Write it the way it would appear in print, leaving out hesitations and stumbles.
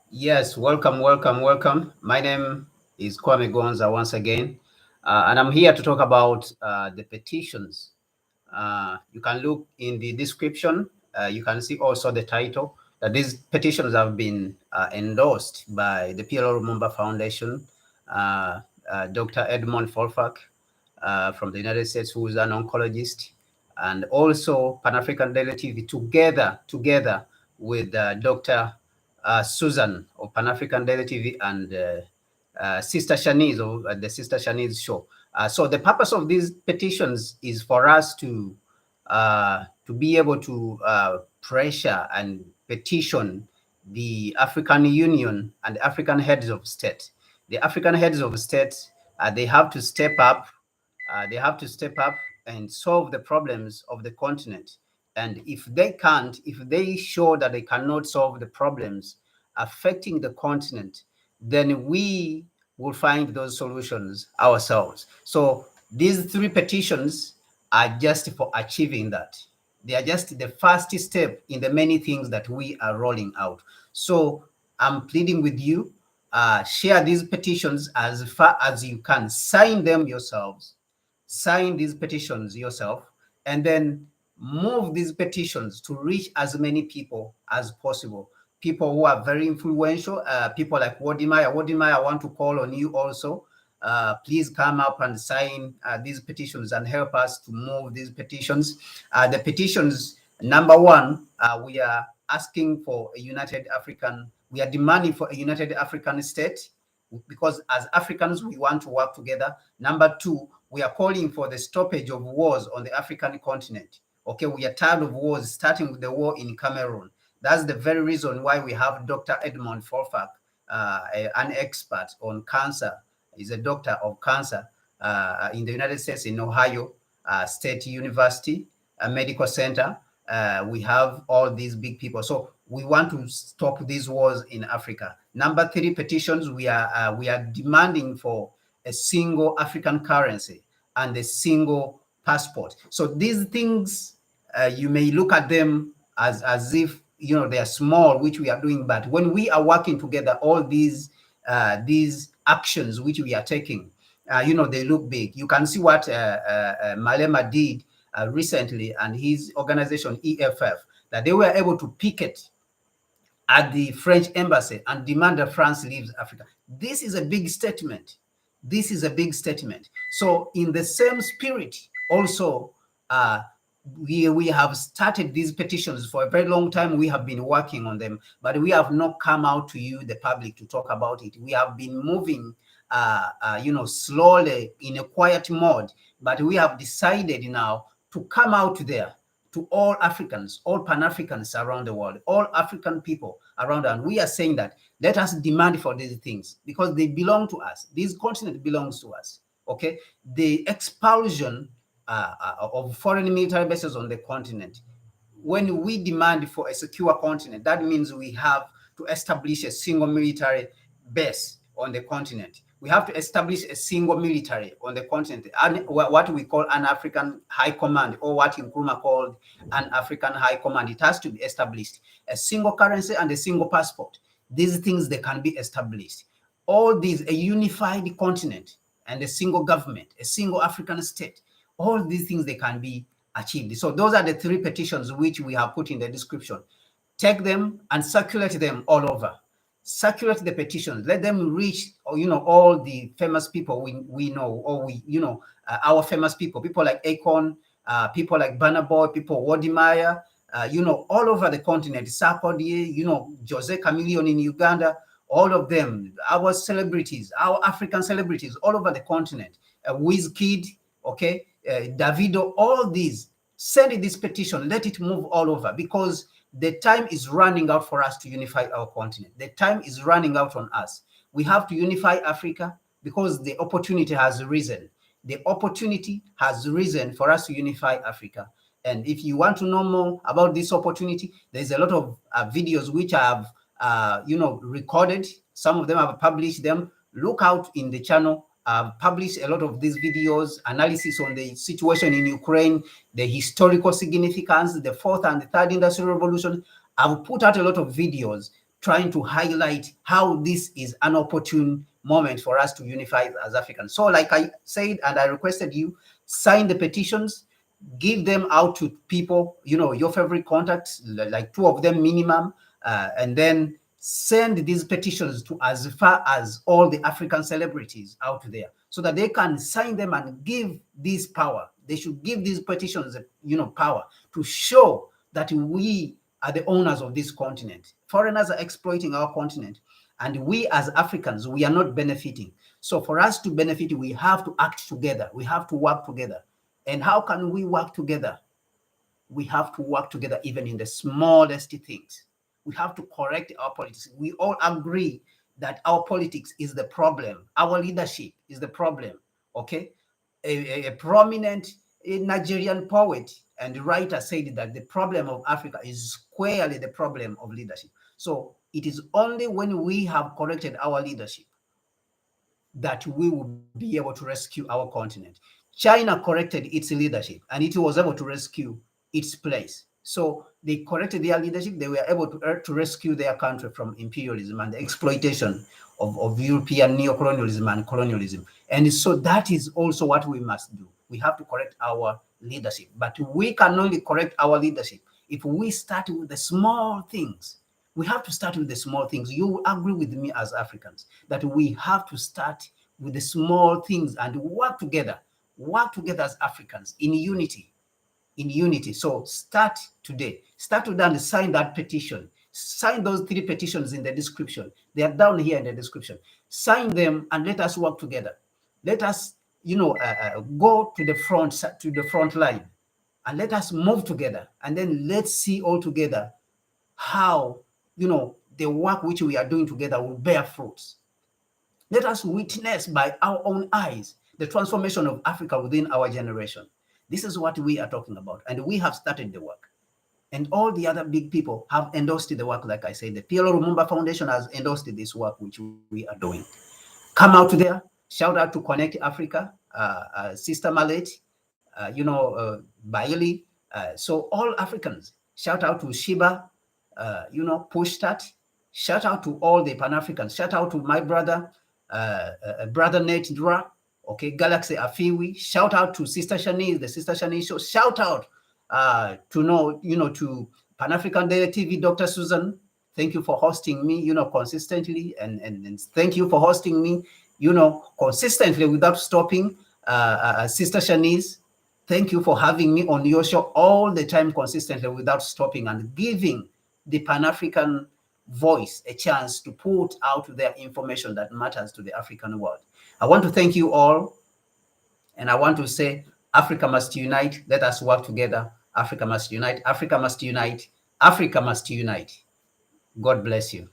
Yes, welcome, welcome, welcome. My name is Kwame Gonza once again, and I'm here to talk about the petitions. You can look in the description. You can see also the title that these petitions have been endorsed by the PLO Lumumba Foundation, Dr. Edmund Folfac from the United States, who is an oncologist, and also Panafrican Daily TV together with Dr. Susan of Pan-African Daily TV and Sister Shanice of the Sister Shanice show. So the purpose of these petitions is for us to be able to pressure and petition the African Union and the African heads of state. The African heads of state, they have to step up. They have to step up and solve the problems of the continent. And if they can't, if they show that they cannot solve the problems affecting the continent, then we will find those solutions ourselves. So these three petitions are just for achieving that. They are just the first step in the many things that we are rolling out. So I'm pleading with you, share these petitions as far as you can, sign them yourselves, sign these petitions yourself, and then move these petitions to reach as many people as possible. People who are very influential, people like Wodimaya. Wodimaya, I want to call on you also. Please come up and sign these petitions and help us to move these petitions. The petitions, number one, we are asking for a united African, we are demanding for a united African state because as Africans, we want to work together. Number two, we are calling for the stoppage of wars on the African continent. Okay, we are tired of wars, starting with the war in Cameroon. That's the very reason why we have Dr. Edmund Folfac, an expert on cancer. He's a doctor of cancer in the United States in Ohio State University Medical Center. We have all these big people. So we want to stop these wars in Africa. Number three petitions, we are demanding for a single African currency and a single passport. So these things, you may look at them as if they are small, which we are doing, but when we are working together, all these actions which we are taking, they look big. You can see what Malema did recently and his organization EFF, that they were able to picket at the French embassy and demand that France leaves Africa. This is a big statement. This is a big statement. So in the same spirit, also, we have started these petitions for a very long time. We have been working on them, but we have not come out to you, the public, to talk about it. We have been moving, slowly in a quiet mode, but we have decided now to come out there to all Africans, all Pan-Africans around the world, all African people around, and we are saying that let us demand for these things because they belong to us. This continent belongs to us. Okay, the expulsion of foreign military bases on the continent. When we demand for a secure continent, that means we have to establish a single military base on the continent. We have to establish a single military on the continent, and what we call an African High Command, or what Nkrumah called an African High Command. It has to be established. A single currency and a single passport. These things, they can be established. All these, a unified continent and a single government, a single African state. All these things, they can be achieved. So those are the three petitions which we have put in the description. Take them and circulate them all over. Circulate the petitions. Let them reach, all the famous people we know, or our famous people like Akon, people like Burna Boy, people Wodimaya, all over the continent. Sarkodie, Jose Chameleone in Uganda, all of them, our celebrities, our African celebrities, all over the continent. Wizkid, okay, Davido, all these, send this petition, let it move all over, because the time is running out for us to unify our continent. The time is running out on us. We have to unify Africa because the opportunity has risen. The opportunity has risen for us to unify Africa. And if you want to know more about this opportunity, there's a lot of videos which I have, recorded. Some of them I've published them. Look out in the channel. I've published a lot of these videos, analysis on the situation in Ukraine, the historical significance, the fourth and the third industrial revolution. I've put out a lot of videos trying to highlight how this is an opportune moment for us to unify as Africans. So like I said, and I requested you, sign the petitions, give them out to people, your favorite contacts, like 2 of them minimum, and then send these petitions to as far as all the African celebrities out there so that they can sign them and give this power. They should give these petitions, power to show that we are the owners of this continent. Foreigners are exploiting our continent, and we as Africans, we are not benefiting. So for us to benefit, we have to act together. We have to work together. And how can we work together? We have to work together even in the smallest things. We have to correct our politics. We all agree that our politics is the problem. Our leadership is the problem, okay? A prominent Nigerian poet and writer said that the problem of Africa is squarely the problem of leadership. So it is only when we have corrected our leadership that we will be able to rescue our continent. China corrected its leadership and it was able to rescue its place. So they corrected their leadership. They were able to rescue their country from imperialism and the exploitation of European neocolonialism and colonialism. And so that is also what we must do. We have to correct our leadership. But we can only correct our leadership if we start with the small things. We have to start with the small things. You agree with me as Africans that we have to start with the small things and work together as Africans in unity. So start today and sign that petition. Sign those 3 petitions in the description. They are down here in the description. Sign them and let us work together. Let us, go to the front line, and let us move together. And then let's see all together how, the work which we are doing together will bear fruits. Let us witness by our own eyes the transformation of Africa within our generation. This is what we are talking about. And we have started the work. And all the other big people have endorsed the work, like I said. The PLO Lumumba Foundation has endorsed this work which we are doing. Come out there. Shout out to Connect Africa, Sister Malet, Bailey. So all Africans. Shout out to Shiba, Pushtat. Shout out to all the Pan-Africans. Shout out to my brother, Brother Nate Dra. Okay, Galaxy Afiwi. Shout out to Sister Shanice, the Sister Shanice Show. Shout out to Pan-African Daily TV, Dr. Susan. Thank you for hosting me, consistently, and thank you for hosting me, consistently without stopping. Sister Shanice, thank you for having me on your show all the time, consistently without stopping, and giving the Pan-African voice a chance to put out their information that matters to the African world. I want to thank you all, and I want to say Africa must unite. Let us work together. Africa must unite. Africa must unite. Africa must unite. God bless you.